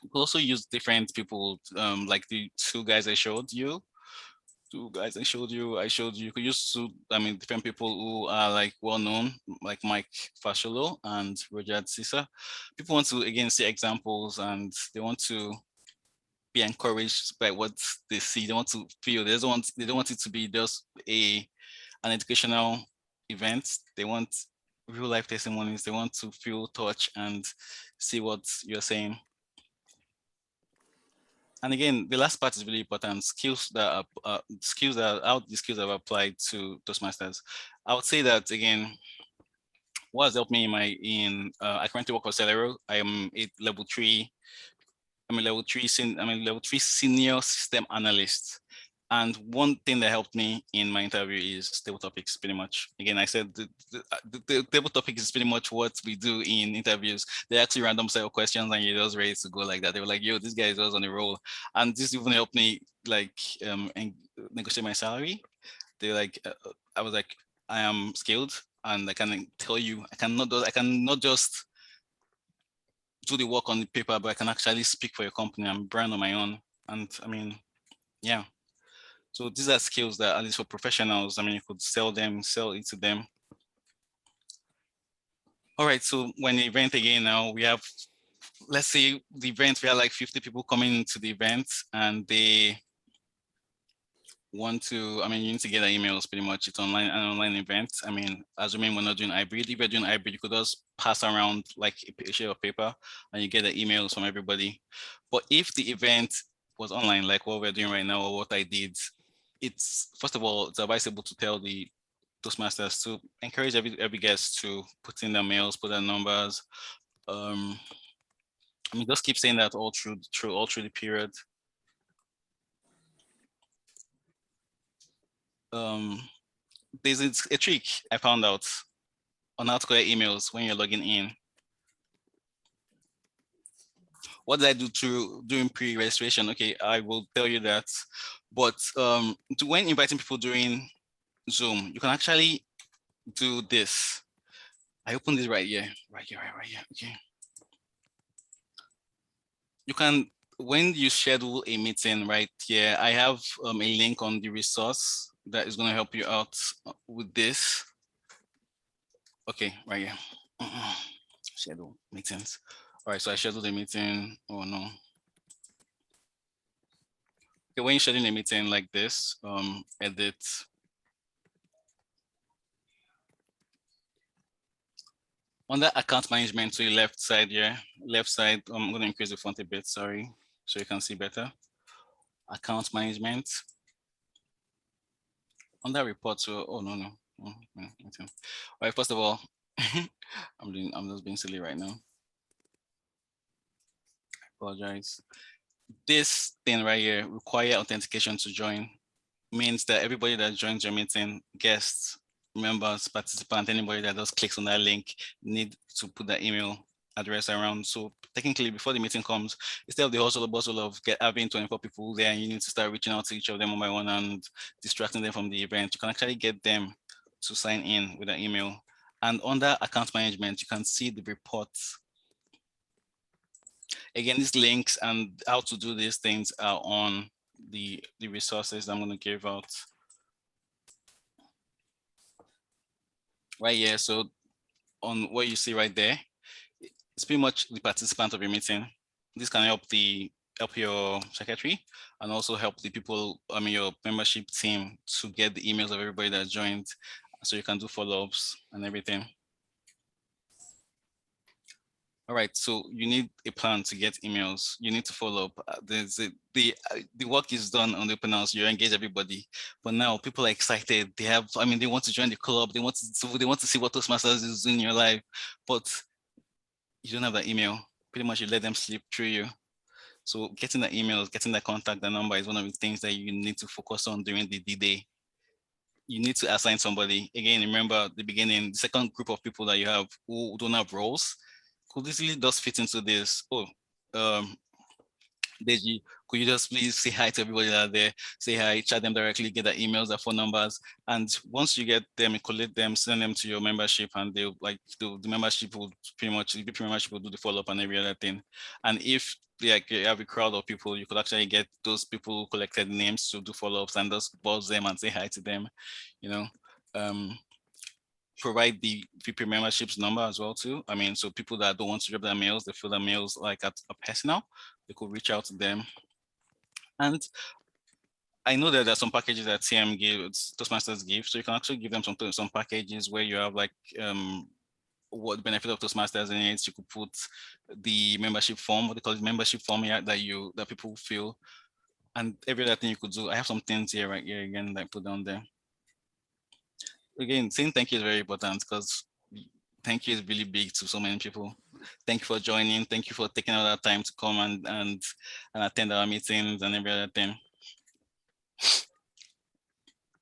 We could also use different people, like the 2 guys I showed you. I showed you could use different people who are like well known, like Mike Fasholo and Roger Sisa. People want to again see examples and they want to be encouraged by what they see. They want to feel. They don't want it to be just an educational event. They want real life testimonies. They want to feel, touch, and see what you're saying. And again, the last part is really important. Skills that how the skills I've applied to Toastmasters. I would say that again, what has helped me I currently work for Celero. I am a level 3 senior system analyst. And one thing that helped me in my interview is table topics, pretty much. Again, I said the table topics is pretty much what we do in interviews. They're actually random set of questions and you're just ready to go like that. They were like, yo, this guy is just on the roll. And this even helped me like negotiate my salary. They're like, I was like, I am skilled and I can tell you, I cannot just do the work on the paper, but I can actually speak for your company. I'm brand on my own. And I mean, yeah. So these are skills that, at least for professionals, I mean, you could sell it to them. All right, so when the event again now, we have, let's say the event, we have like 50 people coming into the event and they want to, I mean, you need to get their emails pretty much. It's an online event. I mean, assuming we're not doing hybrid, if you're doing hybrid, you could just pass around like a sheet of paper and you get the emails from everybody. But if the event was online, like what we're doing right now, or what I did, it's, first of all, it's advisable to tell the Toastmasters to encourage every guest to put in their mails, put their numbers. I mean, just keep saying that all through the period. There's a trick I found out on how to collect emails when you're logging in. What did I do during pre-registration? Okay, I will tell you that. But when inviting people during Zoom, you can actually do this. I opened this right here. Okay. You can, when you schedule a meeting right here, I have a link on the resource that is going to help you out with this. Okay, right here. Schedule meetings. All right, so I scheduled a meeting. Oh no. Okay, when you schedule a meeting like this, edit. On the account management to your left side here, left side, I'm going to increase the font a bit, sorry, so you can see better. Account management. On that report, so, oh no. Oh, okay. All right, first of all, I'm just being silly right now. I apologize. This thing right here, require authentication to join, means that everybody that joins your meeting, guests, members, participants, anybody that just clicks on that link need to put their email address around. So technically, before the meeting comes, instead of the hustle and bustle of having 24 people there, and you need to start reaching out to each of them one by one and distracting them from the event, you can actually get them to sign in with an email. And under account management, you can see the reports. Again, these links and how to do these things are on the resources I'm going to give out right here. So on what you see right there, it's pretty much the participant of your meeting. This can help your secretary and also help the people, I mean, your membership team to get the emails of everybody that joined, so you can do follow-ups and everything. All right, so you need a plan to get emails. You need to follow up. The work is done on the open house. You engage everybody, but now people are excited. They want to join the club. They want to see what Toastmasters is doing in your life, but you don't have that email. Pretty much, you let them slip through you. So getting the emails, getting the contact, the number is one of the things that you need to focus on during the D-Day. You need to assign somebody. Again, remember at the beginning, the second group of people that you have who don't have roles could easily just fit into this. Oh, Deji, could you just please say hi to everybody that are there? Say hi, chat them directly, get their emails, their phone numbers. And once you get them, you collect them, send them to your membership, and they'll the membership will pretty much, the BP membership will do the follow-up and every other thing. And if you have a crowd of people, you could actually get those people who collected names to do follow-ups and just buzz them and say hi to them, provide the VP memberships number as well too. I mean, so people that don't want to drop their mails, they feel their mails like at a personal, they could reach out to them. And I know that there's some packages that TM gives, Toastmasters give, so you can actually give them some packages where you have like what the benefit of Toastmasters in it. You could put the membership form, what they call it, membership form here that people fill, and every other thing you could do. I have some things here right here again that I put down there. Again, saying thank you is very important because thank you is really big to so many people. Thank you for joining. Thank you for taking all that time to come and attend our meetings and every other thing.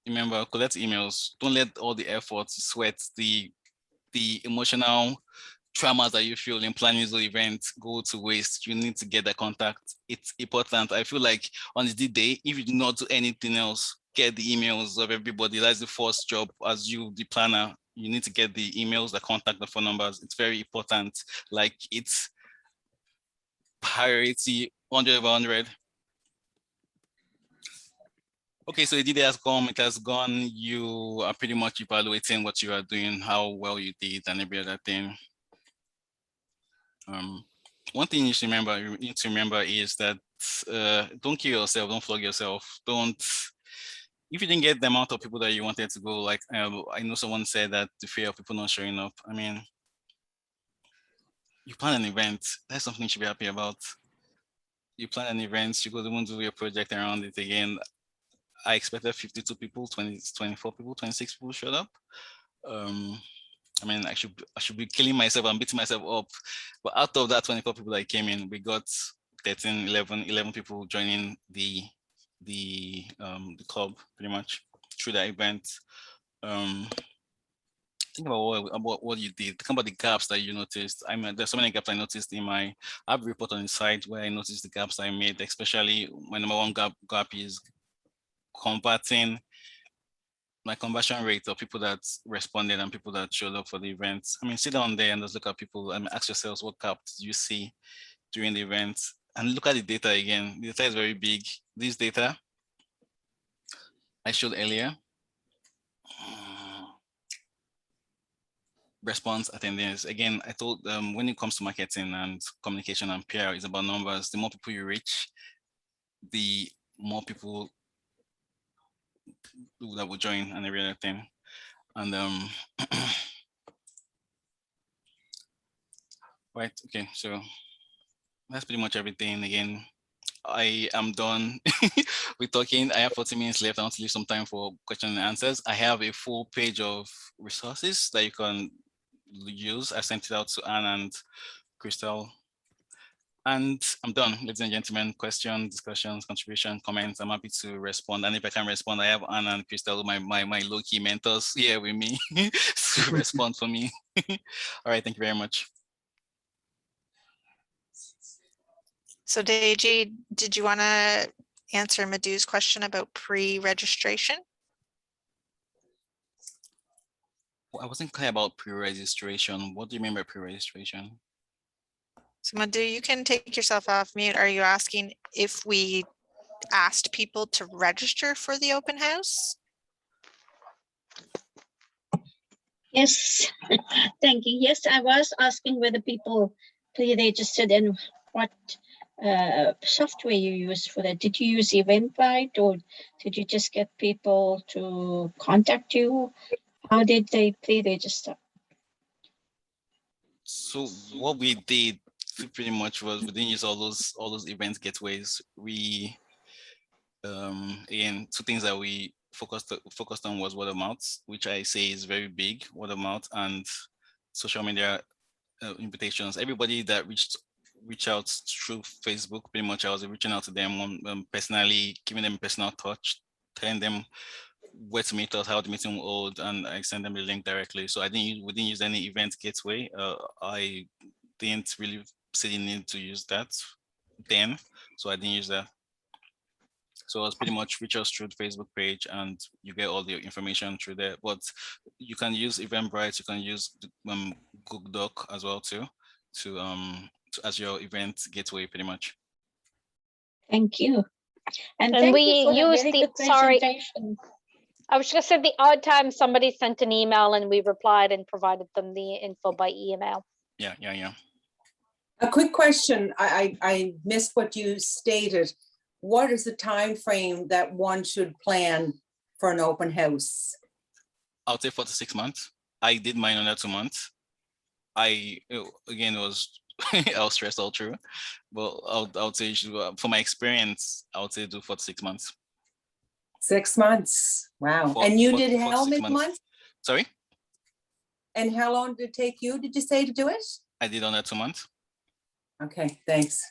Remember, collect emails. Don't let all the effort, sweat, the emotional traumas that you feel in planning the event go to waste. You need to get the contact. It's important. I feel like on the D-Day, if you do not do anything else, get the emails of everybody. That's the first job as you, the planner. You need to get the emails, the contact, the phone numbers. It's very important. Like it's priority 100 over 100. Okay, so the data has come, it has gone. You are pretty much evaluating what you are doing, how well you did, and every other thing. One thing you need to remember is that don't kill yourself, don't flog yourself, don't. If you didn't get the amount of people that you wanted to go, like I know someone said that the fear of people not showing up. I mean, you plan an event, that's something you should be happy about. You plan an event, you go to do your project around it again. I expected 52 people, 24 people, 26 people showed up. I mean, I should be killing myself and beating myself up. But out of that 24 people that came in, we got 13, 11 people joining the club pretty much through that event. Think about what you did. Think about the gaps that you noticed. I mean, there's so many gaps I noticed I have a report on the site where I noticed the gaps I made, especially my number one gap is converting my conversion rate of people that responded and people that showed up for the event. I mean, sit down there and just look at people and ask yourselves what gaps you see during the event and look at the data again. The data is very big. This data I showed earlier, response attendance. Again, I told when it comes to marketing and communication and PR, it's about numbers. The more people you reach, the more people that will join and every other thing. And right, okay, so that's pretty much everything. Again, I am done with talking. I have 40 minutes left. I want to leave some time for questions and answers. I have a full page of resources that you can use. I sent it out to Anne and Crystal. And I'm done, ladies and gentlemen. Questions, discussions, contribution, comments. I'm happy to respond. And if I can respond, I have Anne and Crystal, my low-key mentors here with me to respond for me. All right, thank you very much. So Deji, did you want to answer Madhu's question about pre-registration? Well, I wasn't clear about pre-registration. What do you mean by pre-registration? So Madhu, you can take yourself off mute. Are you asking if we asked people to register for the open house? Yes, thank you. Yes, I was asking whether people pre-registered and what software you use for that. Did you use Eventbrite or did you just get people to contact you? How did they pre-register? So what we did pretty much was we didn't use all those event gateways. We again, two things that we focused on was word of mouth, which I say is very big, word of mouth, and social media invitations. Everybody that reached out through Facebook, pretty much I was reaching out to them personally, giving them personal touch, telling them where to meet us, how the meeting will hold, and I send them the link directly. So we didn't use any event gateway. I didn't really see the need to use that then, so I didn't use that. So it's pretty much reach us through the Facebook page and you get all the information through there. But you can use Eventbrite, you can use Google Doc as well too, as your event gateway pretty much. Thank you. And And thank we you for the use very the- good sorry. presentation. I was just saying the odd time somebody sent an email and we replied and provided them the info by email. Yeah. A quick question. I missed what you stated. What is the time frame that one should plan for an open house? I'll say 4 to 6 months. I did mine under 2 months. Again, it was I was stressed all through, but I would say for my experience, I would say do 4 to 6 months. 6 months. Wow. And you did how many months? Sorry? And how long did it take you, did you say, to do it? I did under 2 months. Okay, thanks.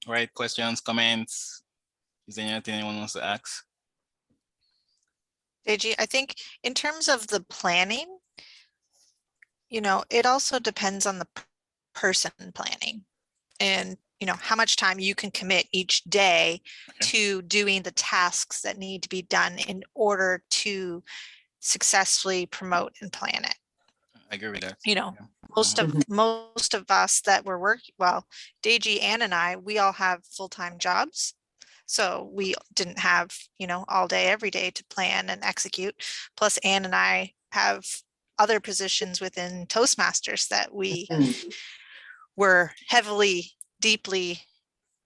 All right, questions, comments? Is there anything anyone wants to ask? Deji, I think in terms of the planning, it also depends on the person planning and, how much time you can commit each day to doing the tasks that need to be done in order to successfully promote and plan it. I agree with that. Most of us that were working, well, Deji, Ann and I, we all have full-time jobs. So we didn't have, all day, every day to plan and execute. Plus Ann and I have other positions within Toastmasters that we were heavily, deeply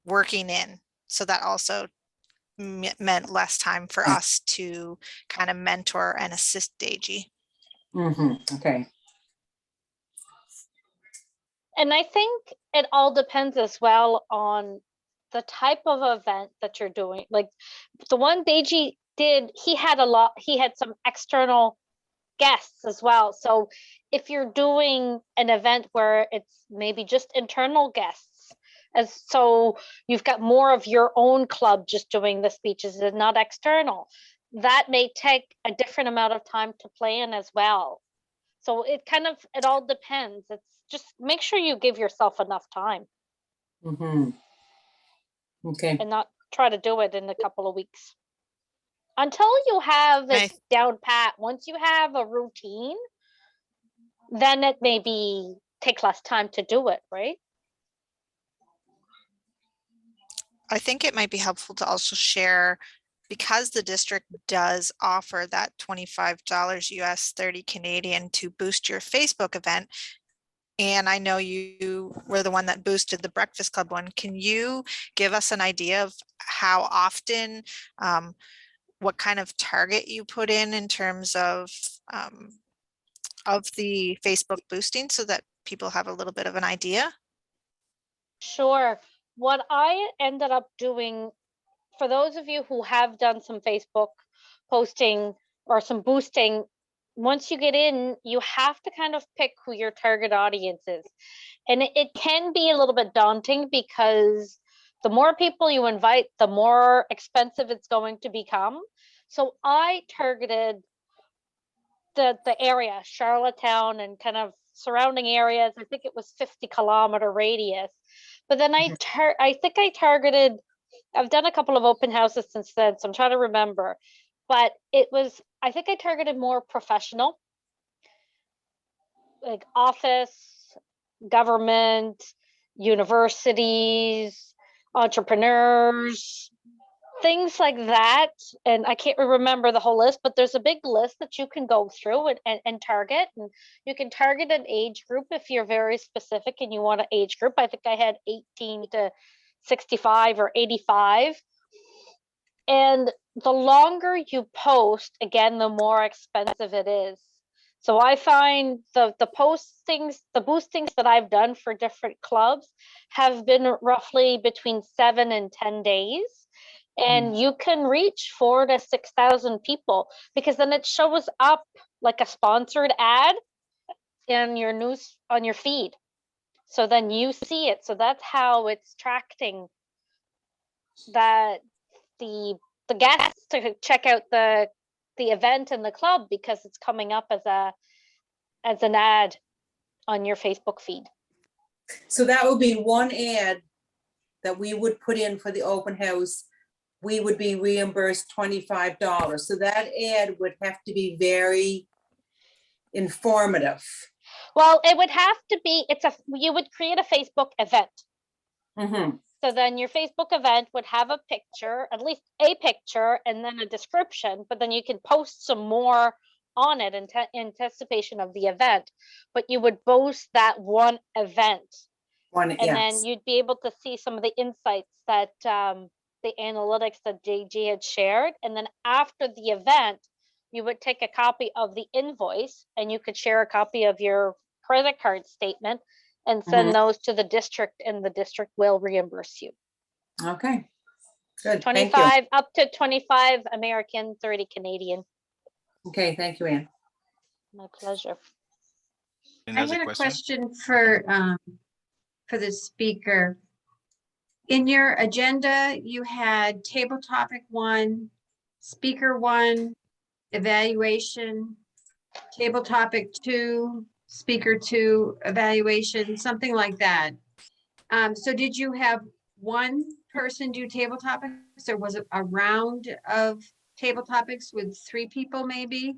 working in. So that also meant less time for us to kind of mentor and assist Deji. Okay. And I think it all depends as well on the type of event that you're doing. Like the one Deji did, he had some external guests as well. So if you're doing an event where it's maybe just internal guests, so you've got more of your own club just doing the speeches and not external, that may take a different amount of time to plan as well. So it all depends. It's just make sure you give yourself enough time Okay. and not try to do it in a couple of weeks. Until you have it down pat, once you have a routine, then it maybe take less time to do it, right? I think it might be helpful to also share, because the district does offer that $25 US, 30 Canadian to boost your Facebook event. And I know you were the one that boosted the Breakfast Club one. Can you give us an idea of how often, what kind of target you put in terms of the Facebook boosting, so that people have a little bit of an idea? Sure. What I ended up doing, for those of you who have done some Facebook posting or some boosting, once you get in, you have to kind of pick who your target audience is. And it can be a little bit daunting, because the more people you invite, the more expensive it's going to become. So I targeted the area, Charlottetown and kind of surrounding areas. I think it was 50-kilometer radius. But then I think I targeted, I've done a couple of open houses since then, so I'm trying to remember. But I think I targeted more professional, like office, government, universities, entrepreneurs, things like that. And I can't remember the whole list, but there's a big list that you can go through and target. And you can target an age group if you're very specific and you want an age group. I think I had 18 to 65 or 85. And the longer you post, again, the more expensive it is. So I find the boostings that I've done for different clubs have been roughly between 7 and 10 days. And you can reach 4,000 to 6,000 people, because then it shows up like a sponsored ad in your news on your feed. So then you see it. So that's how it's tracking that the guests to check out the event and the club, because it's coming up as an ad on your Facebook feed. So that would be one ad that we would put in for the open house. We would be reimbursed $25. So that ad would have to be very informative. Well, it would have to be, you would create a Facebook event. So then your Facebook event would have a picture, at least a picture, and then a description, but then you can post some more on it in anticipation of the event. But you would boast that one event. Then you'd be able to see some of the insights that the analytics that JG had shared. And then after the event, you would take a copy of the invoice, and you could share a copy of your credit card statement and send those to the district, and the district will reimburse you. Okay, good. 25 up to 25 American, 30 Canadian. Okay, thank you, Ann. My pleasure. I had a question for the speaker. In your agenda, you had table topic 1, speaker 1, evaluation, table topic 2, speaker 2, evaluation, something like that. So did you have one person do table topics, or was it a round of table topics with 3 people maybe?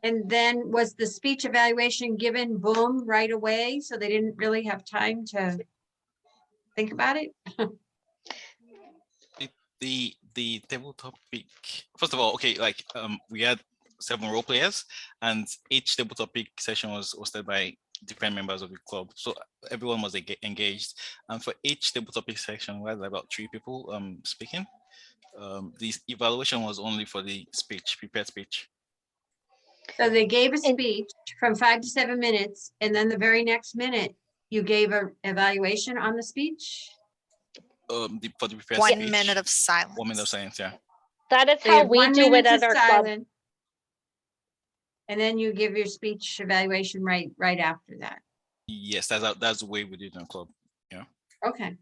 And then was the speech evaluation given boom right away? So they didn't really have time to think about it? The table topic, first of all, okay, like we had 7 role players, and each table topic session was hosted by different members of the club, so everyone was engaged. And for each table topic section, we had about 3 people speaking. The evaluation was only for the speech, prepared speech. So they gave a And- speech from 5 to 7 minutes, and then the very next minute, you gave a evaluation on the speech? For the prepared 1 speech, minute of silence. 1 minute of silence, yeah. That is So you how have we 1 do it minute at of our club. silence, and then you give your speech evaluation right after that. Yes, that's the way we did it in the club. Yeah. Okay.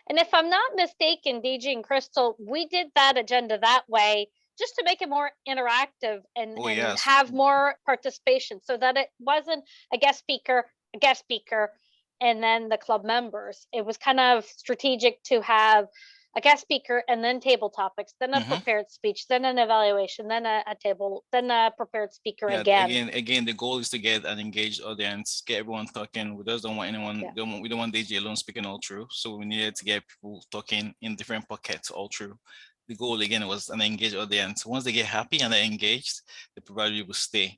And if I'm not mistaken, DG and Crystal, we did that agenda that way just to make it more interactive and, Oh, and yes. have more participation so that it wasn't a guest speaker, and then the club members. It was kind of strategic to have a guest speaker and then table topics, then a Mhm. prepared speech, then an evaluation, then a table, then a prepared speaker Yeah, again. again, the goal is to get an engaged audience, get everyone talking. We just don't want anyone, Yeah. we don't want Deji alone speaking all through. So we needed to get people talking in different pockets all through. The goal again was an engaged audience. Once they get happy and they're engaged, they probably will stay.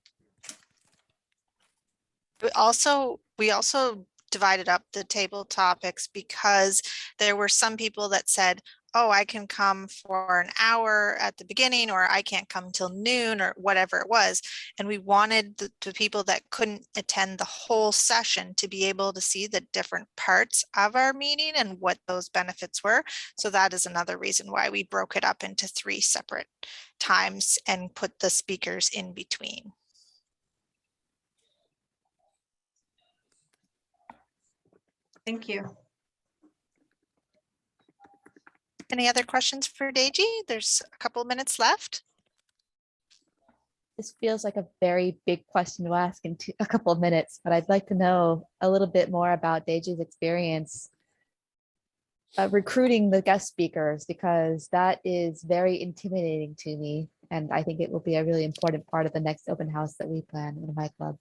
We also divided up the table topics because there were some people that said, oh, I can come for an hour at the beginning, or I can't come till noon, or whatever it was. And we wanted the people that couldn't attend the whole session to be able to see the different parts of our meeting and what those benefits were. So that is another reason why we broke it up into 3 separate times and put the speakers in between. Thank you. Any other questions for Deji? There's a couple of minutes left. This feels like a very big question to ask in a couple of minutes, but I'd like to know a little bit more about Deji's experience recruiting the guest speakers, because that is very intimidating to me. And I think it will be a really important part of the next open house that we plan in my club.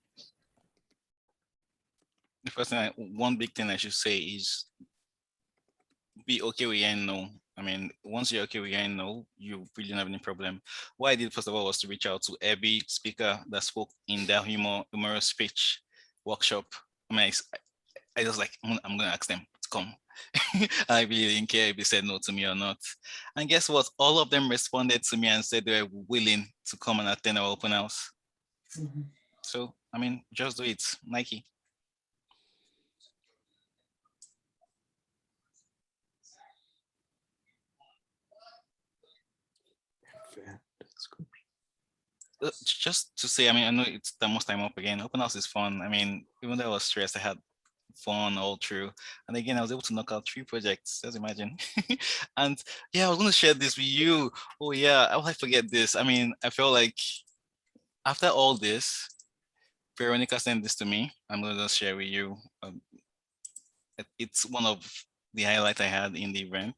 The first thing, one big thing I should say is be okay with saying no. I mean, once you're okay with saying no, you really don't have any problem. What I did first of all was to reach out to every speaker that spoke in their humorous speech workshop. I mean, I was like, I'm gonna ask them to come. I really didn't care if they said no to me or not. And guess what? All of them responded to me and said they were willing to come and attend our open house. Mm-hmm. So, I mean, just do it, Nike. Just to say, I mean, I know it's the most time up again. Open house is fun. I mean, even though I was stressed, I had fun all through. And again, I was able to knock out 3 projects, just imagine. And yeah, I was going to share this with you. Oh yeah, how would I forget this? I mean, I felt like after all this, Veronica sent this to me. I'm going to just share with you. It's one of the highlights I had in the event.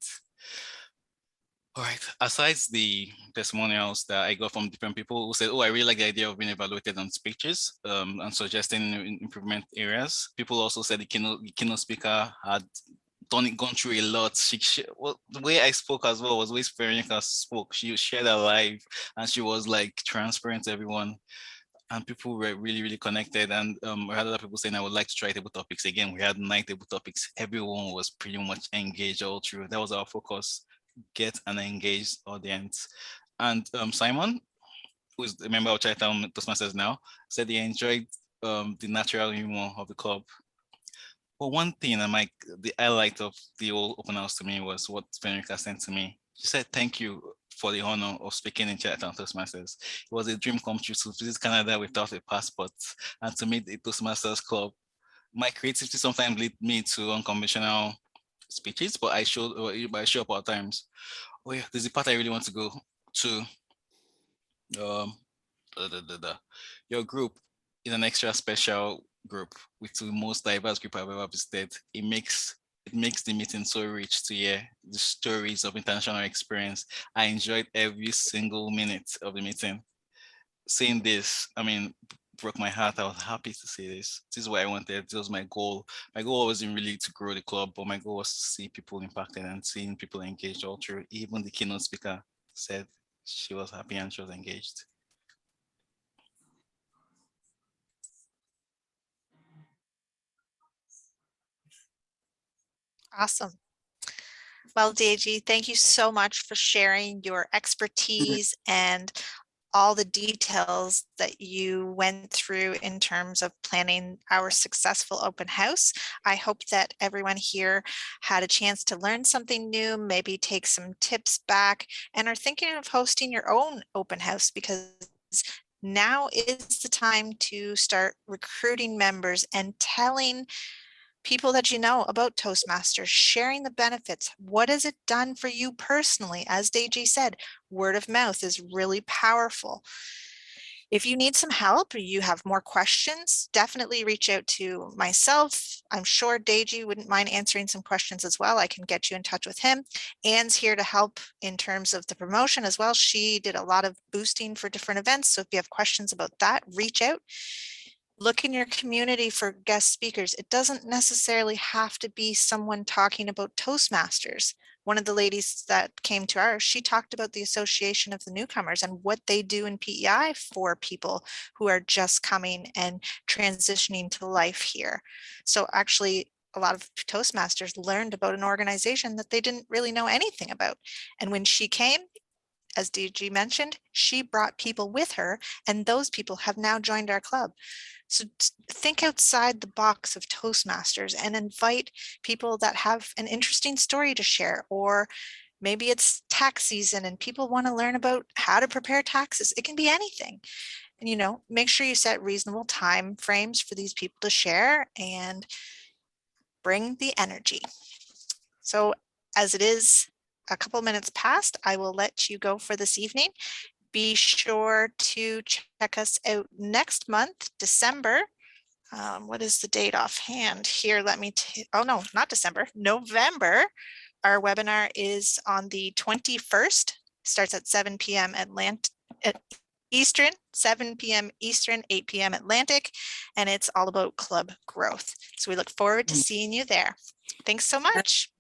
All right, aside the testimonials that I got from different people who said, oh, I really like the idea of being evaluated on speeches and suggesting improvement areas. People also said the keynote speaker had gone through a lot. Well, the way I spoke as well was the way Veronica spoke. She shared her life and she was like transparent to everyone. And people were really, really connected. And we had other people saying, I would like to try table topics. Again, we had 9 table topics. Everyone was pretty much engaged all through. That was our focus. Get an engaged audience. And Simon, who is a member of Chinatown Toastmasters now, said he enjoyed the natural humor of the club. But one thing, the highlight of the whole open house to me was what Veronica sent to me. She said, thank you for the honor of speaking in Chinatown Toastmasters. It was a dream come true to visit Canada without a passport and to meet the Toastmasters Club. My creativity sometimes lead me to unconventional speeches, but I show up at times. Oh yeah, there's a part I really want to go to. Your group is an extra special group with the most diverse group I've ever visited. It makes makes the meeting so rich to hear the stories of international experience. I enjoyed every single minute of the meeting. Seeing this, I mean, broke my heart. I was happy to see this. This is what I wanted. This was my goal. My goal wasn't really to grow the club, but my goal was to see people impacted and seeing people engaged all through. Even the keynote speaker said she was happy and she was engaged. Awesome. Well, Deji, thank you so much for sharing your expertise and all the details that you went through in terms of planning our successful open house. I hope that everyone here had a chance to learn something new, maybe take some tips back, and are thinking of hosting your own open house, because now is the time to start recruiting members and telling people that you know about Toastmasters, sharing the benefits. What has it done for you personally? As Deji said, word of mouth is really powerful. If you need some help or you have more questions, definitely reach out to myself. I'm sure Deji wouldn't mind answering some questions as well. I can get you in touch with him. Anne's here to help in terms of the promotion as well. She did a lot of boosting for different events. So if you have questions about that, reach out. Look in your community for guest speakers. It doesn't necessarily have to be someone talking about Toastmasters. One of the ladies that came to ours, she talked about the Association of the Newcomers and what they do in PEI for people who are just coming and transitioning to life here. So actually, a lot of Toastmasters learned about an organization that they didn't really know anything about. And when she came, as DG mentioned, she brought people with her, and those people have now joined our club. So think outside the box of Toastmasters and invite people that have an interesting story to share, or maybe it's tax season and people want to learn about how to prepare taxes. It can be anything. And, you know, make sure you set reasonable time frames for these people to share and bring the energy. So as it is a couple minutes past, I will let you go for this evening. Be sure to check us out next month, December. What is the date offhand here? Let me, oh no, not December, November. Our webinar is on the 21st, starts at 7 p.m. Eastern, 7 p.m. Eastern, 8 p.m. Atlantic, and it's all about club growth. So we look forward to seeing you there. Thanks so much.